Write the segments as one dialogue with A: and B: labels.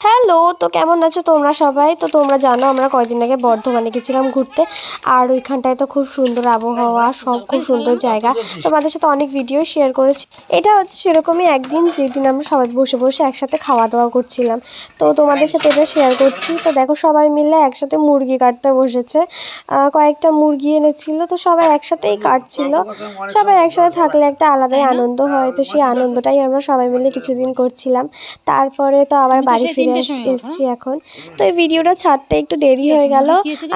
A: Hello, তো কেমন আছো তোমরা সবাই? তো তোমরা জানো আমরা কয়দিন আগে বর্ধমানে গেছিলাম ঘুরতে। আর ওইখানটায় তো খুব সুন্দর আবহাওয়া, সব খুব সুন্দর জায়গা। তোমাদের সাথে অনেক ভিডিও শেয়ার করেছি। এটা হচ্ছে সেরকমই একদিন যেদিন আমরা সবাই বসে বসে একসাথে খাওয়া দাওয়া করছিলাম। তো তোমাদের সাথে এটা শেয়ার করছি। তো দেখো সবাই মিলে একসাথে মুরগি কাটতে বসেছে। কয়েকটা মুরগি এনেছিল, তো সবাই একসাথেই কাটছিল। সবাই একসাথে থাকলে একটা আলাদাই আনন্দ হয়, তো সেই আনন্দটাই আমরা সবাই মিলে কিছুদিন করছিলাম। তারপরে তো আবার বাড়ি ফিরে এসছি এখন। তো এই ভিডিওটা ছাড়তে একটু দেরি হয়ে গেল।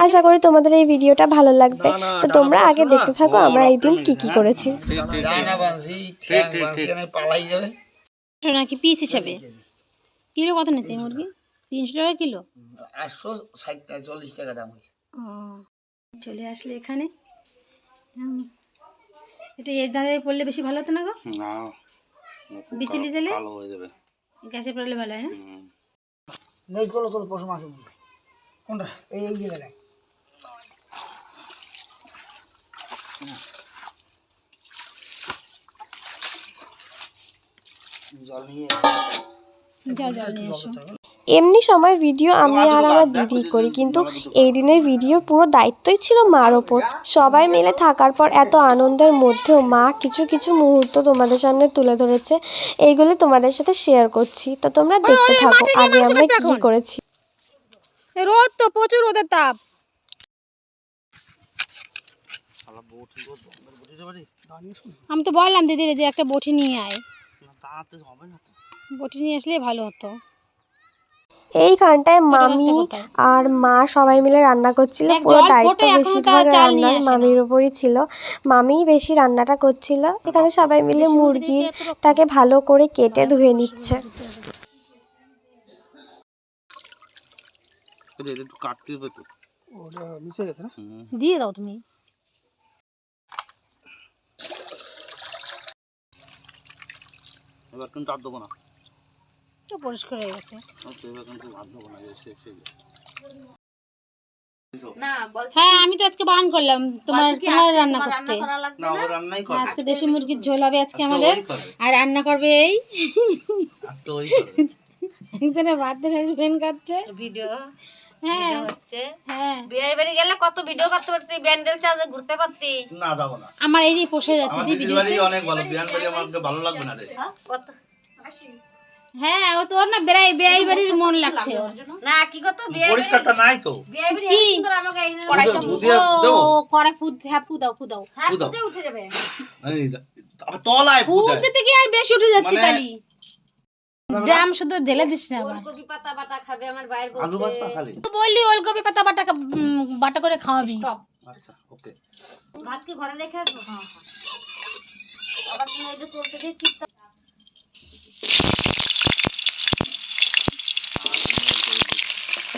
A: আশা করি তোমাদের এই ভিডিওটা ভালো লাগবে। তো তোমরা আগে দেখতে থাকো আমরা এই দিন কি কি করেছি।
B: নাকি পিস হিসাবে কিলো কত নিচ্ছে মুরগি? 300 টাকা কিলো,
C: 840 টাকা দাম হয়েছে।
B: চলে আসলে এখানে। এটা এর জায়গায় পড়লে বেশি ভালো হতো না গো?
C: না,
B: বিচুলি দিলে
C: ভালো হয়ে যাবে।
B: গ্যাসে পড়লে ভালো হয় না?
D: নেই তোলো তোলো পশম আছে কোনটা? এই এই জায়গায়
C: জল নিয়ে
B: জল নিয়ে এসো।
A: এমনি সময় ভিডিও আমি আর আমার দিদি করি, কিন্তু এই দিনের ভিডিওর পুরো দায়িত্বই ছিল মার ওপর। সবাই মিলে থাকার পর এত আনন্দের মধ্যেও মা কিছু কিছু মুহূর্ত তোমাদের সামনে তুলে ধরেছে, এইগুলি তোমাদের সাথে শেয়ার করছি। তো তোমরা দেখতে থাকো আগে আমরা কি কি করেছি।
B: রোদ তো প্রচুর, রোদের তাপ। আমি তো বললাম দিদিরে যে একটা বটি নিয়ে আয়, বটি নিয়ে আসলে ভালো হতো।
A: এইখানটায় মামি আর মা সবাই মিলে রান্না করছিল। পুরো দায়িত্ব বেশিরভাগ রান্নার মামির উপরই ছিল। মামি বেশি রান্নাটা করছিল। এখানে সবাই মিলে মুরগিটাকে ভালো করে কেটে ধুয়ে নিচ্ছে।
B: দিয়ে দাও তুমি।
C: এবার কিন্তু আর দেবো না,
B: তো পরিষ্কার হয়ে গেছে।
C: এবার কিন্তু আর দেবো না।
B: হ্যাঁ, আমি তো আজকে বারণ করলাম তোমার রান্না করতে।
C: না, ও রান্নাই করে।
B: আজকে দেশি মুরগির ঝোল হবে আজকে আমাদের, আর রান্না করবে এই
C: আজকে ওই করবে।
B: একজনে বার্থডে সেলিব্রেট করছে
E: ভিডিও
B: হ্যাঁ
E: হচ্ছে।
B: হ্যাঁ,
E: বিয়ে বাড়ি গেলে কত ভিডিও করতে পারতি, ব্যান্ডেল চার্জে ঘুরতে পারতি।
C: না যাবো না,
B: আমার এই যে পোষে যাচ্ছে
C: আমার দিদির বাড়ি অনেক ভালো। বিয়ান বাড়ি আমাকে ভালো লাগবে না রে।
E: কত
B: হ্যাঁ, ও তোর না বেড়াই বাড়ির মন লাগছে ওর।
E: না কি কত বিয়ে
C: পরিষ্কারটা নাই তো।
E: বিয়ে বাড়ি এত সুন্দর আমাকে এই
C: কড়াইটা বুঝিয়ে দেবো।
B: করে ফুদাও
E: হাত থেকে উঠে যাবে।
C: এই আবার তলায়
B: ফুদ দিতে কি আর বেশি উঠে যাচ্ছে খালি। ড্রাম শুধু ঢেলে দিস না আবার।
E: ফুলকপি পাতা বাটা খাবে আমার বাইরে
C: আলু
E: বলছে।
C: বাসপা খালি।
B: তো বললি ওলকপি পাতা বাটা করে খাওয়াবি।
C: আচ্ছা ওকে।
E: ভাত কি ঘরে রেখে আসবো? হ্যাঁ আবার তুমি এই যে চলতে দিয়ে ঠিক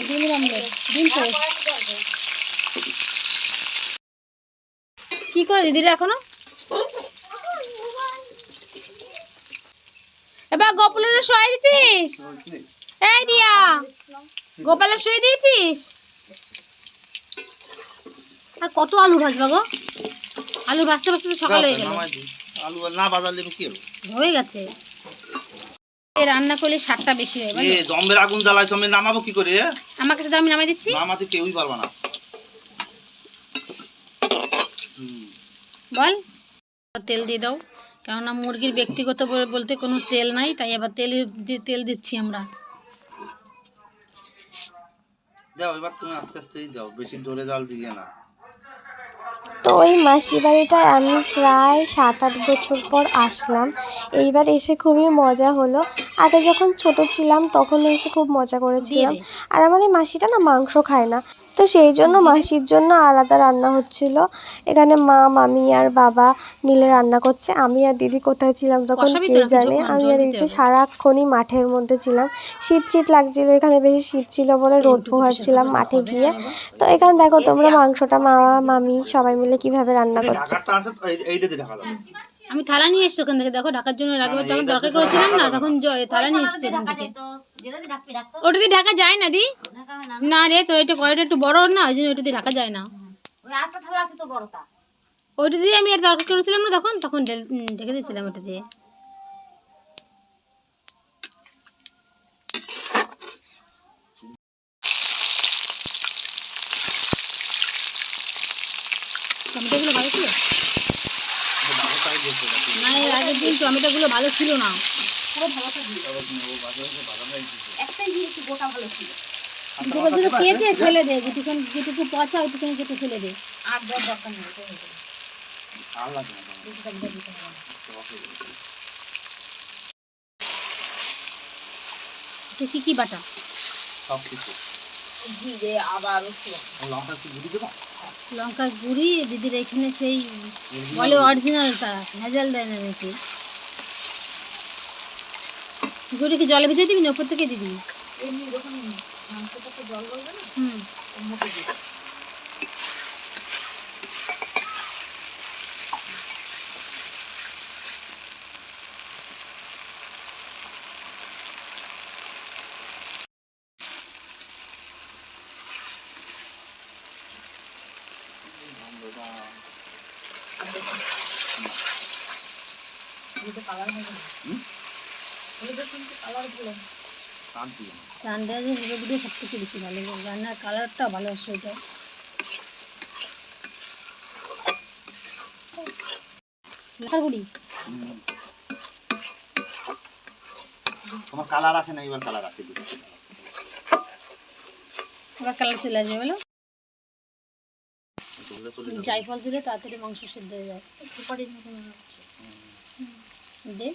B: ডিমের অমলেট, ডিম পোস্ট কি করে দিদিরা এখনো? এবার গোপালের শুয়ে দিয়েছিস? এই দিয়া, গোপালের শুয়ে দিয়েছিস? আর কত আলু ভাজবা গো? আলু ভাজতে ভাজতে তো সকাল হয়ে গেল।
C: আলু না বাজালে কি হবে?
B: হয়ে গেছে। রান্না করলে স্বাদটা বেশি হয়।
C: এ জম্বের আগুন জ্বালায় তুমি নামাবো কি করে?
B: আমার কাছে আমি নামাই দিচ্ছি।
C: নামাতে কেউই পারবে না।
B: বল তেল দিয়ে দাও, কেননা মুরগির ব্যক্তিগত বলতে কোনো তেল নাই, তাই আবার তেল দিচ্ছি আমরা।
C: যাও এবার তুমি আস্তে আস্তে যাও, বেশি জোরে জাল দিয়ে না।
A: তো ওই মাসি বাড়িটায় আমি প্রায় 7-8 বছর পর আসলাম। এইবার এসে খুবই মজা হলো। আগে যখন ছোট ছিলাম তখন এসে খুব মজা করেছিলাম। আর আমার এই মাসিটা না মাংস খায় না, তো সেই জন্য মাসির জন্য আলাদা রান্না হচ্ছিল। এখানে মা, মামি আর বাবা মিলে রান্না করছে। আমি আর দিদি কোথায় ছিলাম তখন কে জানে। আমি আর দিদি সারাক্ষণই মাঠের মধ্যে ছিলাম। শীত লাগছিল, এখানে বেশি শীত ছিল বলে রোদ পোহাচ্ছিলাম মাঠে গিয়ে। তো এখানে দেখো তোমরা মাংসটা মামা, মামি সবাই মিলে কিভাবে রান্না করছে।
B: আমি থালা নিয়ে এসছি ওখান থেকে, দেখো ঢাকার জন্য রাখবে, তখন দরকার করেছিলাম না, তখন থালা নিয়ে এসছি ওখান থেকে। ওটা দিয়ে ঢাকা যায় না দি? না রে, তোর এটা কড়াইটা একটু বড় না, ওই জন্য ওটা দিয়ে ঢাকা যায় না।
E: ওই আটটা থালা আছে তো বড়টা।
B: ওইটা দিয়ে আমি আর দরকার করেছিলাম না, তখন ঢেকে দিয়েছিলাম ওটা দিয়ে। টমেটোগুলো ভালো ছিল
C: ভালো তাই দিয়েছে
B: না, এর আগের দিন টমেটোগুলো ভালো ছিল না।
E: একটাই দিয়েছি গোটা ভালো ছিল।
B: দুটো কেটে ফেলে দে, যেটুকু পচা ওইটুখানি কেটে ফেলে দে।
E: আর দেওয়ার দরকার নেই, এটাই হয়ে যাবে।
C: আর লাগে না
E: বেশি টমেটো দিতে হবে না।
B: কি কি বাটা?
C: সব কিছু
E: জিরে, আদা, রসুন।
C: লঙ্কা কি গুঁড়ি দেবো?
B: লঙ্কার গুঁড়ি দিদির এখানে সেই বলে অরিজিনালটা, ভেজাল দেয় না নাকি। গুঁড়ি কি জলে ভিজিয়ে দিবি না ওপর থেকে দিবি?
E: এমনি যখন মাংসটাতে জল বলবে না,
B: হুম,
E: ওর মধ্যে দিবি। এটা কালার হবে না। এটা কিন্তু কালার ভালো।
C: কাট দিয়ে না।
B: সানরাইজের ভিডিও সব থেকে বেশি ভালো লাগে, রান্নার কালারটা ভালো আসে এটা। লঙ্কার গুঁড়ি
C: তোমার কালার আসে না, এবার কালার আসে দিচ্ছি।
B: আবার কালার চলে আসবে বলো।
C: এগুলো চলে যাবে।
B: জায়ফল দিলে তাড়াতাড়ি মাংস সেদ্ধ হয়ে যায়।
E: সুপারির মতো মনে হচ্ছে।
B: দে,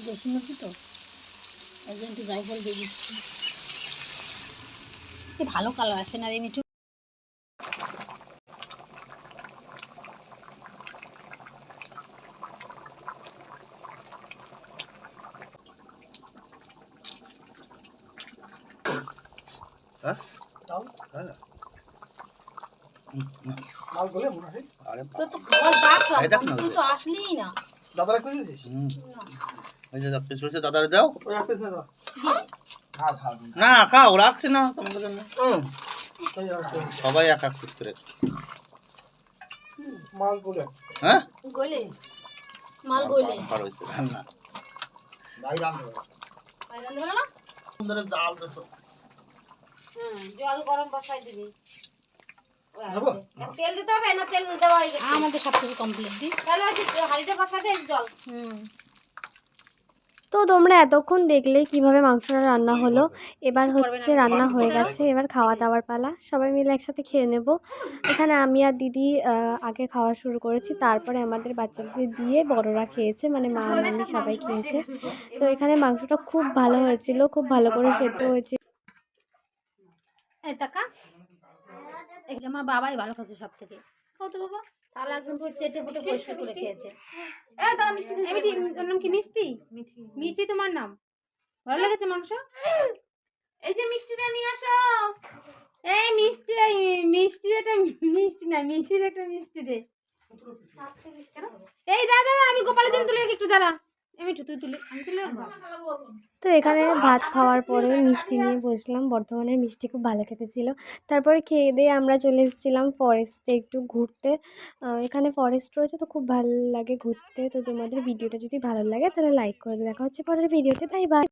B: দেশি মুরগি তো এই জন্য একটু জায়ফল দিয়ে দিচ্ছি। কি ভালো কালার আসে না রে মিঠু।
C: হ্যাঁ?
D: দাও
C: হ্যাঁ।
D: মাল বলে মনে হয়
C: আরে
E: তোর তো খাবার ডাকলাম,
C: এই দেখ না,
E: তুই তো আসলিই না।
D: দাদার এক পিস দিয়েছিস?
C: এই যে পিস রয়েছে দাদারে দাও।
D: ওই এক পিস না দাদা খা খা
C: না খাও, রাখছি না তোমাদের জন্য।
D: ওই
C: সবাই এক এক পিস করে।
D: মাল বলে
C: হ্যাঁ
E: গলে মাল গলে
C: ভালো হয়েছে রান্না।
D: ভাই রান্না
E: বাইরে দেবে না।
C: সুন্দর জাল দেছো।
E: জল গরম বসাই দিবি। ওই আর
D: নেবো?
E: তেল দিতে হবে না, তেল দেওয়া হয়ে গেছে।
B: আমাদের সব কিছু কমপ্লিট দি।
E: তাহলে ওই যে হাঁড়িটা বসাতে জল।
A: তো তোমরা এতক্ষণ দেখলে কিভাবে মাংসটা রান্না হলো। এবার হচ্ছে রান্না হয়ে গেছে, এবার খাওয়া দাওয়ার পালা। সবাই মিলে একসাথে খেয়ে নেব। এখানে আমি আর দিদি আগে খাওয়া শুরু করেছি, তারপরে আমাদের বাচ্চাদের দিয়ে বড়রা খেয়েছে, মানে মা মামি সবাই খেয়েছে। তো এখানে মাংসটা খুব ভালো হয়েছিল, খুব ভালো করে সেদ্ধ হয়েছিল।
B: এই টাকা এই যে আমার বাবাই ভালো খাচ্ছে সব থেকে। খাও তো বাবা। তাহলে একদম পুরো চেটে পুটে পরিষ্কার করে খেয়েছে। তারা মিষ্টি তোর নাম কি? মিষ্টি। মিষ্টি তোমার নাম? ভালো লেগেছে মাংস? এই যে মিষ্টিটা নিয়ে আসো। এই মিষ্টি, এই মিষ্টির একটা মিষ্টি না, মিষ্টির একটা মিষ্টি দে। এই দাদা আমি গোপালের জন্য তুলে একটু দাঁড়া। আমি তুই তুলে আমি তুলে
A: তো এখানে ভাত খাওয়ার পরে মিষ্টি নিয়ে বসলাম। বর্ধমানের মিষ্টি খুব ভালো খেতে ছিল। তারপরে খেয়ে দিয়ে আমরা চলে এসেছিলাম ফরেস্টে একটু ঘুরতে। এখানে ফরেস্ট রয়েছে, তো খুব ভালো লাগে ঘুরতে। তো তোমাদের ভিডিওটা যদি ভালো লাগে তাহলে লাইক করে দেখা হচ্ছে পরের ভিডিওতে। Bye bye.